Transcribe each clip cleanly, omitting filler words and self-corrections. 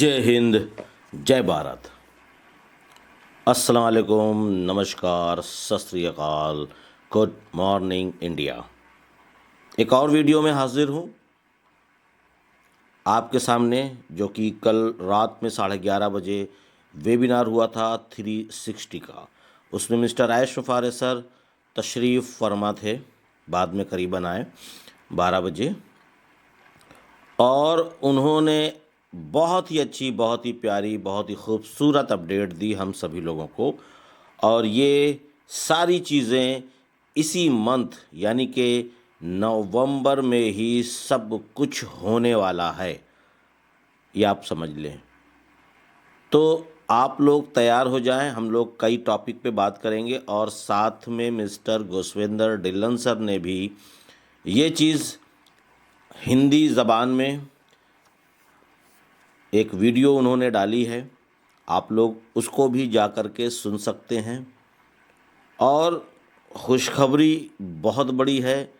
जय हिंद, जय भारत। अस्सलाम वालेकुम, नमस्कार, सत श्री अकाल, गुड मॉर्निंग इंडिया। एक और वीडियो में हाजिर हूँ आपके सामने, जो कि कल रात में 11:30 बजे वेबिनार हुआ था 360 का। उसमें मिस्टर आयश फ़ारे सर तशरीफ़ फरमा थे, बाद में करीबन आए 12 बजे, और उन्होंने बहुत ही अच्छी, बहुत ही प्यारी, बहुत ही खूबसूरत अपडेट दी हम सभी लोगों को। और ये सारी चीज़ें इसी मंथ यानी कि नवंबर में ही सब कुछ होने वाला है, ये आप समझ लें। तो आप लोग तैयार हो जाएं, हम लोग कई टॉपिक पे बात करेंगे। और साथ में मिस्टर गोस्वेंद्र डिलन सर ने भी ये चीज़ हिंदी ज़बान में एक वीडियो उन्होंने डाली है, आप लोग उसको भी जा कर के सुन सकते हैं। और खुशखबरी बहुत बड़ी है,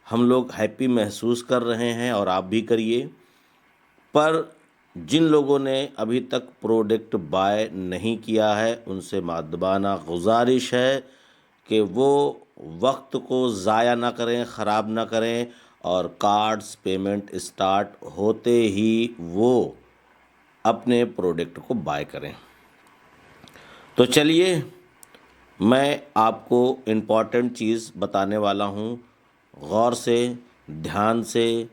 हम लोग हैप्पी महसूस कर रहे हैं और आप भी करिए। पर जिन लोगों ने अभी तक प्रोडक्ट बाय नहीं किया है, उनसे मादबाना गुजारिश है कि वो वक्त को ज़ाया ना करें, ख़राब ना करें, और कार्ड्स पेमेंट स्टार्ट होते ही वो अपने प्रोडक्ट को बाय करें। तो चलिए, मैं आपको इम्पॉर्टेंट चीज़ बताने वाला हूँ। गौर से, ध्यान से,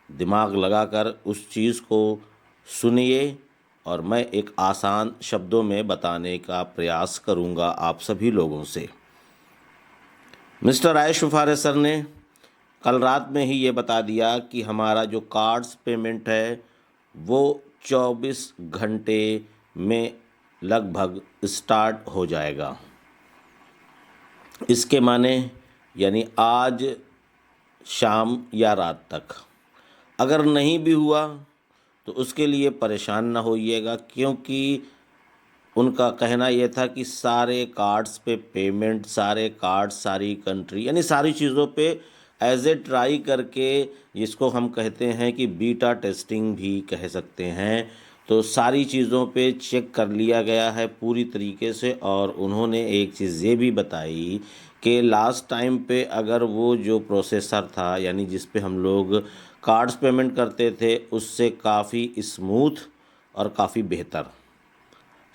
दिमाग लगाकर उस चीज़ को सुनिए, और मैं एक आसान शब्दों में बताने का प्रयास करूँगा आप सभी लोगों से। मिस्टर आयश फ़ारे सर ने कल रात में ही ये बता दिया कि हमारा जो कार्ड्स पेमेंट है वो 24 घंटे में लगभग स्टार्ट हो जाएगा। इसके माने यानी आज शाम या रात तक। अगर नहीं भी हुआ तो उसके लिए परेशान ना होइएगा, क्योंकि उनका कहना यह था कि सारे कार्ड्स पे पेमेंट, सारे कार्ड्स, सारी कंट्री, यानी सारी चीज़ों पे एज ए ट्राई करके, जिसको हम कहते हैं कि बीटा टेस्टिंग भी कह सकते हैं, तो सारी चीज़ों पे चेक कर लिया गया है पूरी तरीके से। और उन्होंने एक चीज़ ये भी बताई कि लास्ट टाइम पे अगर वो जो प्रोसेसर था, यानी जिस पे हम लोग कार्ड्स पेमेंट करते थे, उससे काफ़ी स्मूथ और काफ़ी बेहतर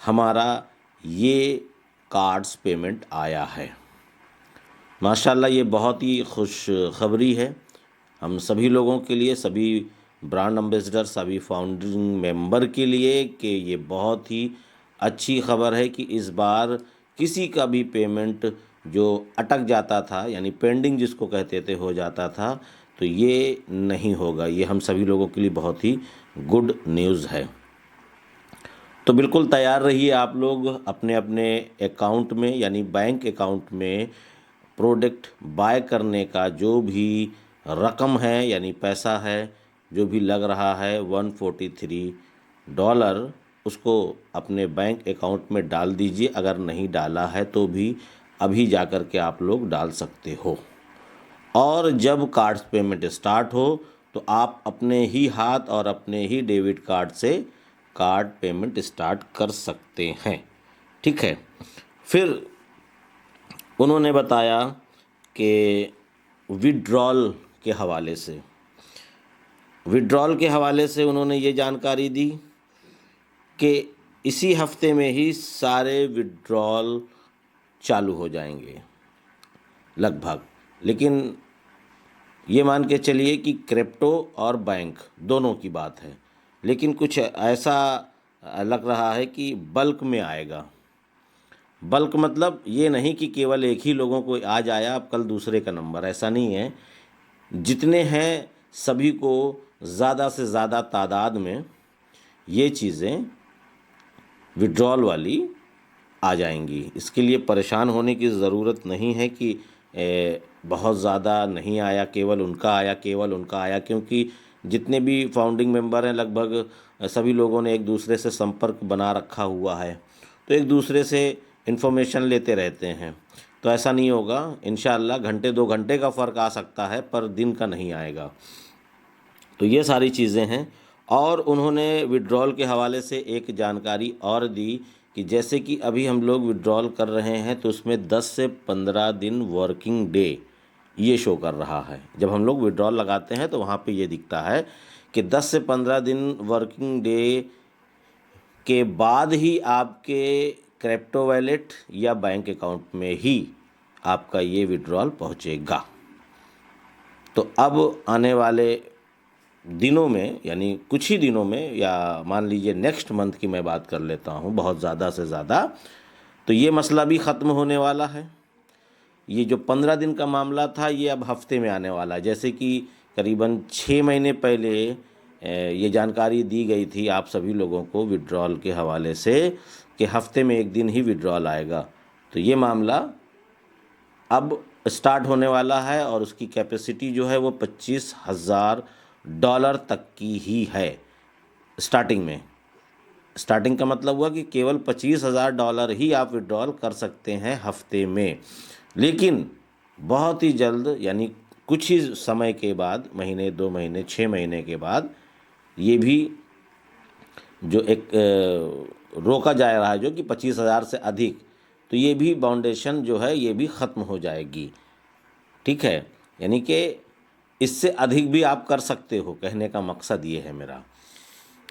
हमारा ये कार्ड्स पेमेंट आया है। माशाल्लाह, ये बहुत ही खुश खबरी है हम सभी लोगों के लिए, सभी ब्रांड एम्बेसडर, सभी फाउंडिंग मेंबर के लिए, कि ये बहुत ही अच्छी खबर है कि इस बार किसी का भी पेमेंट जो अटक जाता था, यानी पेंडिंग जिसको कहते थे, हो जाता था, तो ये नहीं होगा। ये हम सभी लोगों के लिए बहुत ही गुड न्यूज़ है। तो बिल्कुल तैयार रहिए आप लोग अपने अपने अकाउंट में, यानी बैंक अकाउंट में प्रोडक्ट बाय करने का जो भी रकम है, यानी पैसा है जो भी लग रहा है $143, उसको अपने बैंक अकाउंट में डाल दीजिए। अगर नहीं डाला है तो भी अभी जा कर के आप लोग डाल सकते हो। और जब कार्ड्स पेमेंट स्टार्ट हो तो आप अपने ही हाथ और अपने ही डेबिट कार्ड से कार्ड पेमेंट स्टार्ट कर सकते हैं। ठीक है। फिर उन्होंने बताया कि विड्रॉल के हवाले से उन्होंने ये जानकारी दी कि इसी हफ्ते में ही सारे विड्रॉल चालू हो जाएंगे लगभग। लेकिन ये मान के चलिए कि क्रिप्टो और बैंक दोनों की बात है, लेकिन कुछ ऐसा लग रहा है कि बल्क में आएगा। बल्क मतलब ये नहीं कि केवल एक ही लोगों को आज आया अब कल दूसरे का नंबर, ऐसा नहीं है। जितने हैं सभी को ज़्यादा से ज़्यादा तादाद में ये चीज़ें विड्रॉल वाली आ जाएंगी। इसके लिए परेशान होने की ज़रूरत नहीं है कि बहुत ज़्यादा नहीं आया, केवल उनका आया, केवल उनका आया, क्योंकि जितने भी फाउंडिंग मेंबर हैं लगभग सभी लोगों ने एक दूसरे से संपर्क बना रखा हुआ है, तो एक दूसरे से इन्फॉर्मेशन लेते रहते हैं। तो ऐसा नहीं होगा, इंशाअल्लाह घंटे 2 घंटे का फ़र्क आ सकता है पर दिन का नहीं आएगा। तो ये सारी चीज़ें हैं। और उन्होंने विड्रॉल के हवाले से एक जानकारी और दी कि जैसे कि अभी हम लोग विड्रॉल कर रहे हैं तो उसमें 10 से 15 दिन वर्किंग डे ये शो कर रहा है। जब हम लोग विड्रॉल लगाते हैं तो वहाँ पे ये दिखता है कि 10 से 15 दिन वर्किंग डे के बाद ही आपके क्रिप्टो वैलेट या बैंक अकाउंट में ही आपका ये विड्रॉल पहुँचेगा। तो अब आने वाले दिनों में, यानी कुछ ही दिनों में, या मान लीजिए नेक्स्ट मंथ की मैं बात कर लेता हूँ बहुत ज़्यादा से ज़्यादा, तो ये मसला भी ख़त्म होने वाला है। ये जो 15 दिन का मामला था ये अब हफ्ते में आने वाला है। जैसे कि करीबन 6 महीने पहले ये जानकारी दी गई थी आप सभी लोगों को विड्रॉल के हवाले से कि हफ्ते में एक दिन ही विड्रॉल आएगा, तो ये मामला अब स्टार्ट होने वाला है और उसकी कैपेसिटी जो है वो $25,000 तक की ही है स्टार्टिंग में। स्टार्टिंग का मतलब हुआ कि केवल $25,000 ही आप विड्रॉल कर सकते हैं हफ्ते में। लेकिन बहुत ही जल्द, यानी कुछ ही समय के बाद, महीने 2 महीने 6 महीने के बाद, ये भी जो एक रोका जा रहा है जो कि 25,000 से अधिक, तो ये भी बाउंडेशन जो है ये भी ख़त्म हो जाएगी। ठीक है, यानी कि इससे अधिक भी आप कर सकते हो, कहने का मकसद ये है मेरा।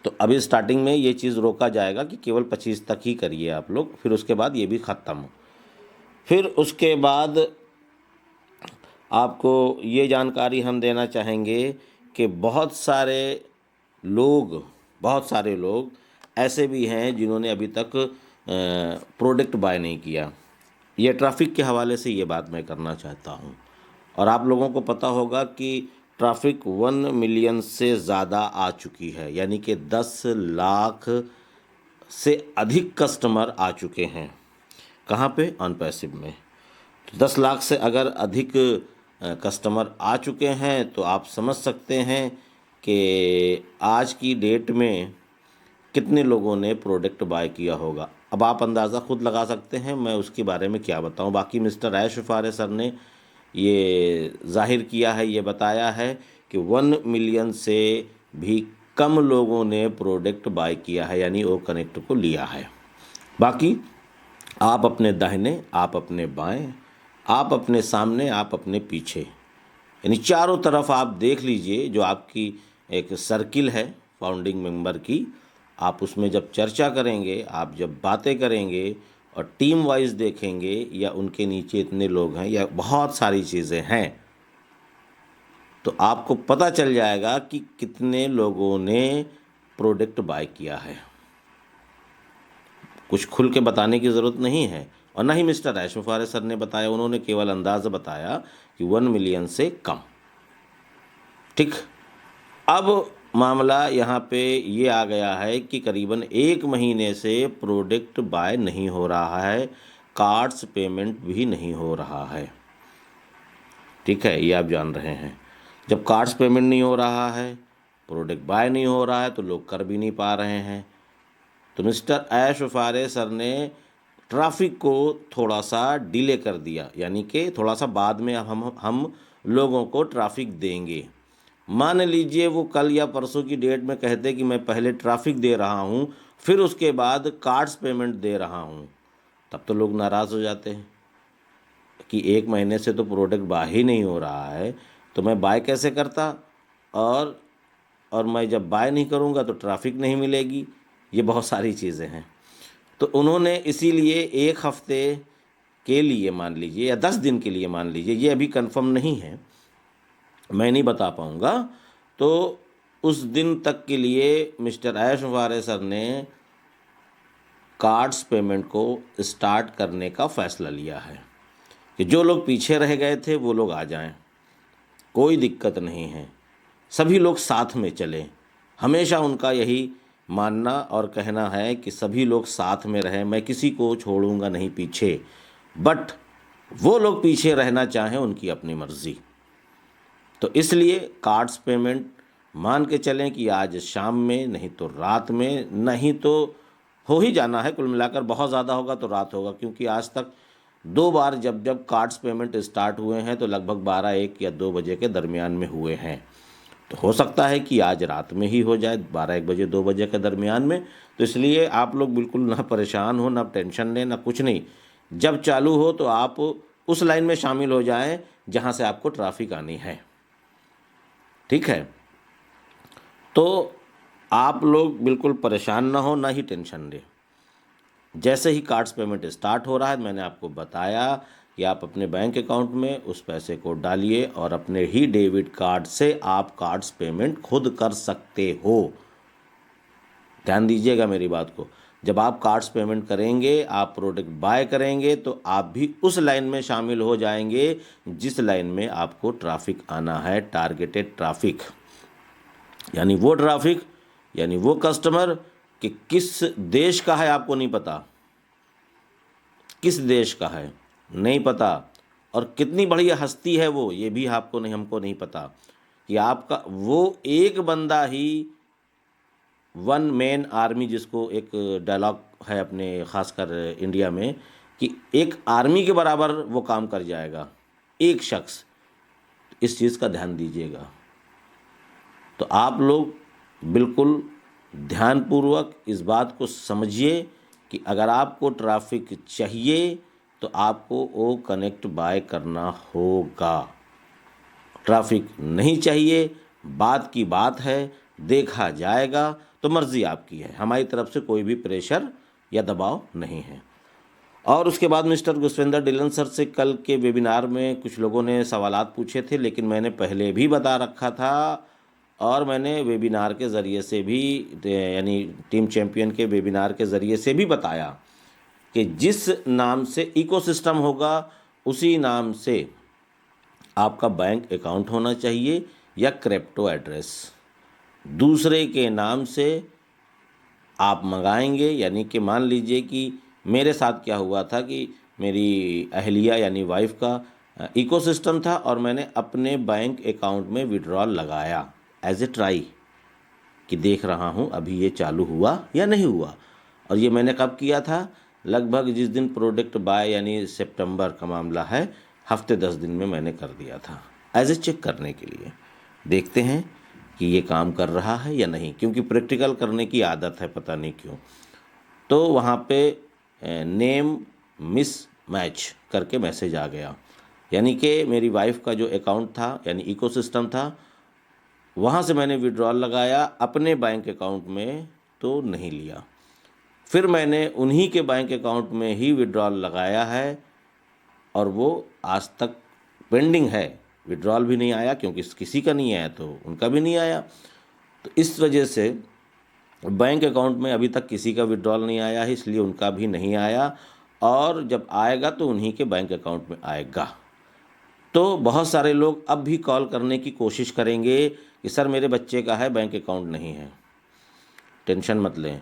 तो अभी स्टार्टिंग में ये चीज़ रोका जाएगा कि केवल 25 तक ही करिए आप लोग, फिर उसके बाद ये भी ख़त्म। फिर उसके बाद आपको ये जानकारी हम देना चाहेंगे कि बहुत सारे लोग ऐसे भी हैं जिन्होंने अभी तक प्रोडक्ट बाय नहीं किया। ये ट्रैफिक के हवाले से ये बात मैं करना चाहता हूँ। और आप लोगों को पता होगा कि ट्रैफिक 1 मिलियन से ज़्यादा आ चुकी है, यानी कि 10 लाख से अधिक कस्टमर आ चुके हैं। कहाँ पे? ऑन पैसिव में। तो 10 लाख से अगर अधिक कस्टमर आ चुके हैं तो आप समझ सकते हैं कि आज की डेट में कितने लोगों ने प्रोडक्ट बाय किया होगा। अब आप अंदाज़ा खुद लगा सकते हैं, मैं उसके बारे में क्या बताऊं। बाकी मिस्टर ऐश फारे सर ने ये जाहिर किया है, ये बताया है कि 1 मिलियन से भी कम लोगों ने प्रोडक्ट बाय किया है, यानी वो कनेक्ट को लिया है। बाकी आप अपने दाहिने, आप अपने बाएं, आप अपने सामने, आप अपने पीछे, यानी चारों तरफ आप देख लीजिए। जो आपकी एक सर्किल है फाउंडिंग मेंबर की, आप उसमें जब चर्चा करेंगे, आप जब बातें करेंगे और टीम वाइज देखेंगे, या उनके नीचे इतने लोग हैं या बहुत सारी चीज़ें हैं, तो आपको पता चल जाएगा कि कितने लोगों ने प्रोडक्ट बाय किया है। कुछ खुल के बताने की ज़रूरत नहीं है, और ना ही मिस्टर ऐश फारे सर ने बताया, उन्होंने केवल अंदाज़ा बताया कि 1 मिलियन से कम। ठीक, अब मामला यहाँ पे ये आ गया है कि करीबन 1 महीने से प्रोडक्ट बाय नहीं हो रहा है, कार्ड्स पेमेंट भी नहीं हो रहा है। ठीक है, ये आप जान रहे हैं। जब कार्ड्स पेमेंट नहीं हो रहा है, प्रोडक्ट बाय नहीं हो रहा है, तो लोग कर भी नहीं पा रहे हैं। तो मिस्टर ऐश फारे सर ने ट्रैफिक को थोड़ा सा डिले कर दिया, यानी कि थोड़ा सा बाद में हम लोगों को ट्रैफिक देंगे। मान लीजिए वो कल या परसों की डेट में कहते कि मैं पहले ट्रैफिक दे रहा हूँ, फिर उसके बाद कार्ड्स पेमेंट दे रहा हूँ, तब तो लोग नाराज़ हो जाते हैं कि 1 महीने से तो प्रोडक्ट बाय ही नहीं हो रहा है, तो मैं बाय कैसे करता, और मैं जब बाय नहीं करूँगा तो ट्रैफिक नहीं मिलेगी। ये बहुत सारी चीज़ें हैं। तो उन्होंने इसीलिए 1 हफ्ते के लिए मान लीजिए, या 10 दिन के लिए मान लीजिए, ये अभी कंफर्म नहीं है, मैं नहीं बता पाऊँगा, तो उस दिन तक के लिए मिस्टर ऐश फारे सर ने कार्ड्स पेमेंट को स्टार्ट करने का फ़ैसला लिया है कि जो लोग पीछे रह गए थे वो लोग आ जाएं, कोई दिक्कत नहीं है, सभी लोग साथ में चलें। हमेशा उनका यही मानना और कहना है कि सभी लोग साथ में रहें, मैं किसी को छोड़ूंगा नहीं पीछे। बट वो लोग पीछे रहना चाहें, उनकी अपनी मर्ज़ी। तो इसलिए कार्ड्स पेमेंट मान के चलें कि आज शाम में, नहीं तो रात में, नहीं तो हो ही जाना है। कुल मिलाकर बहुत ज़्यादा होगा तो रात होगा, क्योंकि आज तक 2 बार जब कार्ड्स पेमेंट स्टार्ट हुए हैं तो लगभग 12, 1 या 2 बजे के दरमियान में हुए हैं। तो हो सकता है कि आज रात में ही हो जाए, 12-1 बजे 2 बजे के दरमियान में। तो इसलिए आप लोग बिल्कुल ना परेशान हो, ना टेंशन लें, ना कुछ नहीं। जब चालू हो तो आप उस लाइन में शामिल हो जाएं जहां से आपको ट्रैफिक आनी है। ठीक है, तो आप लोग बिल्कुल परेशान ना हो, ना ही टेंशन लें। जैसे ही कार्ड्स पेमेंट स्टार्ट हो रहा है, मैंने आपको बताया कि आप अपने बैंक अकाउंट में उस पैसे को डालिए और अपने ही डेबिट कार्ड से आप कार्ड्स पेमेंट खुद कर सकते हो। ध्यान दीजिएगा मेरी बात को। जब आप कार्ड्स पेमेंट करेंगे, आप प्रोडक्ट बाय करेंगे, तो आप भी उस लाइन में शामिल हो जाएंगे जिस लाइन में आपको ट्रैफिक आना है, टारगेटेड ट्रैफिक। यानी वो ट्रैफिक, यानी वो कस्टमर कि किस देश का है आपको नहीं पता, किस देश का है नहीं पता, और कितनी बढ़िया हस्ती है वो, ये भी आपको नहीं, हमको नहीं पता कि आपका वो एक बंदा ही, वन मैन आर्मी, जिसको एक डायलॉग है अपने खासकर इंडिया में कि एक आर्मी के बराबर वो काम कर जाएगा, एक शख्स। इस चीज़ का ध्यान दीजिएगा। तो आप लोग बिल्कुल ध्यानपूर्वक इस बात को समझिए कि अगर आपको ट्रैफिक चाहिए तो आपको वो कनेक्ट बाय करना होगा। ट्रैफिक नहीं चाहिए, बात की बात है, देखा जाएगा, तो मर्ज़ी आपकी है, हमारी तरफ से कोई भी प्रेशर या दबाव नहीं है। और उसके बाद मिस्टर गुस्वेंद्र डिलन सर से कल के वेबिनार में कुछ लोगों ने सवालात पूछे थे, लेकिन मैंने पहले भी बता रखा था और मैंने वेबिनार के ज़रिए से भी, यानी टीम चैम्पियन के वेबिनार के ज़रिए से भी बताया कि जिस नाम से इकोसिस्टम होगा उसी नाम से आपका बैंक अकाउंट होना चाहिए या क्रिप्टो एड्रेस। दूसरे के नाम से आप मंगाएंगे, यानी कि मान लीजिए कि मेरे साथ क्या हुआ था कि मेरी अहलिया यानी वाइफ का इकोसिस्टम था और मैंने अपने बैंक अकाउंट में विड्रॉल लगाया एज ए ट्राई कि देख रहा हूँ अभी ये चालू हुआ या नहीं हुआ। और ये मैंने कब किया था? लगभग जिस दिन प्रोडक्ट बाय, यानी सितंबर का मामला है, हफ्ते 10 दिन में मैंने कर दिया था एज ए चेक करने के लिए। देखते हैं कि ये काम कर रहा है या नहीं, क्योंकि प्रैक्टिकल करने की आदत है, पता नहीं क्यों। तो वहाँ पे नेम मिस मैच करके मैसेज आ गया, यानी कि मेरी वाइफ का जो अकाउंट था, यानी इकोसिस्टम था, वहाँ से मैंने विड्रॉल लगाया, अपने बैंक अकाउंट में तो नहीं लिया। फिर मैंने उन्हीं के बैंक अकाउंट में ही विड्रॉल लगाया है और वो आज तक पेंडिंग है, विड्रॉल भी नहीं आया, क्योंकि किसी का नहीं आया तो उनका भी नहीं आया। तो इस वजह से बैंक अकाउंट में अभी तक किसी का विड्रॉल नहीं आया है, इसलिए उनका भी नहीं आया, और जब आएगा तो उन्हीं के बैंक अकाउंट में आएगा। तो बहुत सारे लोग अब भी कॉल करने की कोशिश करेंगे कि सर मेरे बच्चे का है, बैंक अकाउंट नहीं है। टेंशन मत लें।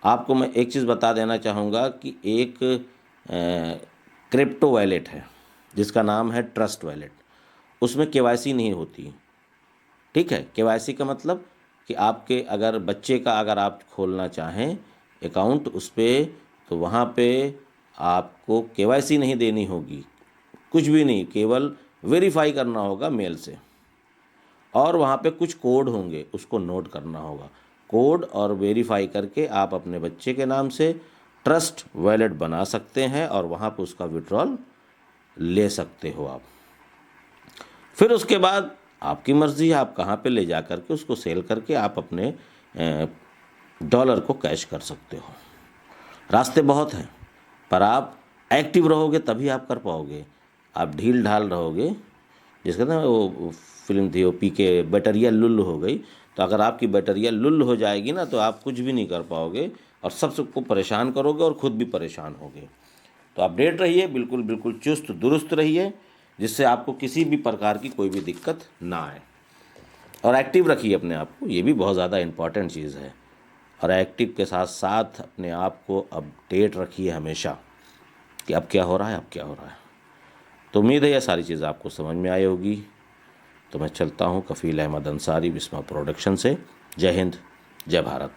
आपको मैं एक चीज़ बता देना चाहूँगा कि एक क्रिप्टो वॉलेट है जिसका नाम है ट्रस्ट वॉलेट, उसमें केवाईसी नहीं होती। ठीक है, केवाईसी का मतलब कि आपके अगर बच्चे का अगर आप खोलना चाहें अकाउंट उस पर, तो वहाँ पे आपको केवाईसी नहीं देनी होगी, कुछ भी नहीं, केवल वेरीफाई करना होगा मेल से, और वहाँ पे कुछ कोड होंगे, उसको नोट करना होगा। कोड और वेरीफाई करके आप अपने बच्चे के नाम से ट्रस्ट वॉलेट बना सकते हैं और वहाँ पर उसका विड्रॉल ले सकते हो आप। फिर उसके बाद आपकी मर्ज़ी है, आप कहाँ पे ले जा कर के उसको सेल करके आप अपने डॉलर को कैश कर सकते हो। रास्ते बहुत हैं, पर आप एक्टिव रहोगे तभी आप कर पाओगे। आप ढील ढाल रहोगे, जिसका ना वो फिल्म थी, वो पी के बैटरिया लुल्ल हो गई, तो अगर आपकी बैटरिया लुल्ल हो जाएगी ना तो आप कुछ भी नहीं कर पाओगे और सबको परेशान करोगे और ख़ुद भी परेशान होगे। तो अपडेट रहिए, बिल्कुल बिल्कुल चुस्त दुरुस्त रहिए, जिससे आपको किसी भी प्रकार की कोई भी दिक्कत ना आए। और एक्टिव रखिए अपने आप को, ये भी बहुत ज़्यादा इम्पॉर्टेंट चीज़ है। और एक्टिव के साथ साथ अपने आप को अपडेट रखिए हमेशा कि अब क्या हो रहा है, अब क्या हो रहा है। तो उम्मीद है ये सारी चीज़ आपको समझ में आई होगी। तो मैं चलता हूँ कफ़ील अहमद अंसारी, बिस्मा प्रोडक्शन से। जय हिंद, जय भारत।